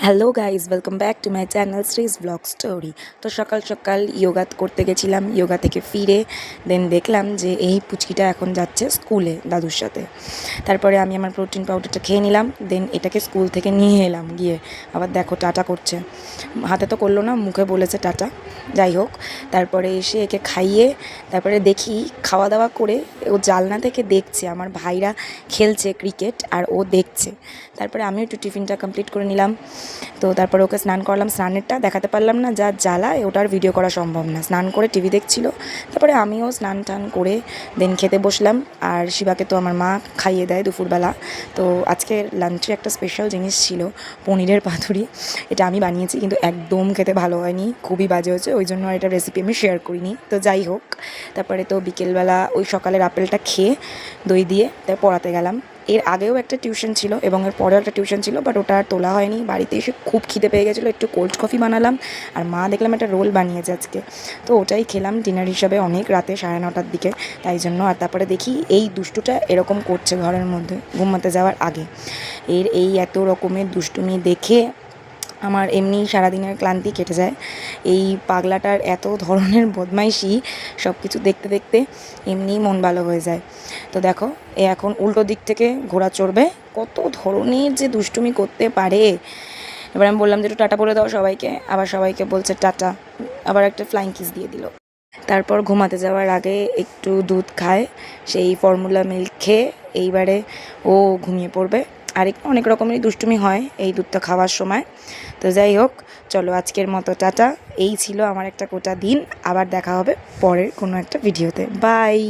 Hello guys, welcome back to my channel Sree's blog story. তো সকাল সকাল যোগা করতে গেছিলাম, যোগা থেকে ফিরে দেন দেখলাম যে এই পুচকিটা এখন যাচ্ছে স্কুলে দাদুর সাথে। তারপরে আমি আমার প্রোটিন পাউডারটা খেয়ে নিলাম, দেন এটাকে স্কুল থেকে নিয়ে এলাম। গিয়ে আবার দেখো টাটা করছে, হাতে তো করলো না, মুখে বলেছে টাটা। যাই হোক, তারপরে এসে একে খাইয়ে তারপরে দেখি খাওয়া দাওয়া করে ও জানলা থেকে দেখছে আমার ভাইরা খেলছে ক্রিকেট আর ও দেখছে। তারপরে আমিও একটু টিফিনটা কমপ্লিট করে নিলাম। তো তারপরে ওকে স্নান করলাম, স্নানেরটা দেখাতে পারলাম না, যা জ্বালায় ওটার ভিডিও করা সম্ভব না। স্নান করে টিভি দেখছিল, তারপরে আমিও স্নান টান করে দেন খেতে বসলাম। আর শিবাকে তো আমার মা খাইয়ে দেয় দুপুরবেলা। তো আজকে লাঞ্চে একটা স্পেশাল জিনিস ছিল, পনিরের পাতুরি। এটা আমি বানিয়েছি, কিন্তু একদম খেতে ভালো হয়নি, খুবই বাজে হয়েছে, ওই জন্য এটা রেসিপি আমি শেয়ার করিনি। তো যাই হোক, তারপরে তো বিকেলবেলা ওই সকালের আপেলটা খেয়ে দই দিয়ে তাই পড়াতে গেলাম। এর আগেও একটা টিউশন ছিল এবং এর পরেও একটা টিউশন ছিল, বাট ওটা আর তোলা হয়নি। বাড়িতে এসে খুব খিদে পেয়ে গেছিলো, একটু কোল্ড কফি বানালাম আর মা দেখলাম একটা রোল বানিয়েছে আজকে, তো ওটাই খেলাম ডিনার হিসাবে অনেক রাতে 9:30টার দিকে, তাই জন্য। আর তারপরে দেখি এই দুষ্টুটা এরকম করছে ঘরের মধ্যে ঘুমাতে যাওয়ার আগে। এই এত রকমের দুষ্টুমি দেখে আমার এমনি সারাদিনের ক্লান্তি কেটে যায়। এই পাগলাটার এত ধরনের বদমাইশি সব কিছু দেখতে দেখতে এমনিই মন ভালো হয়ে যায়। তো দেখো, এ এখন উল্টো দিক থেকে ঘোড়া চড়বে, কত ধরনের যে দুষ্টুমি করতে পারে। এবার আমি বললাম যে একটু টাটা বলে দাও সবাইকে, আবার সবাইকে বলছে টাটা, আবার একটা ফ্লাইং কিস দিয়ে দিল। তারপর ঘুমাতে যাওয়ার আগে একটু দুধ খায়, সেই ফর্মুলা মিল্ক খেয়ে এইবারে ও ঘুমিয়ে পড়বে। আর অনেক রকমেরই দুষ্টুমি হয় এই দুধটা খাওয়ার সময়। তো যাই হোক, চলো আজকের মতো টাটা। এই ছিল আমার একটা গোটা দিন, আবার দেখা হবে পরের কোনো একটা ভিডিওতে। বাই।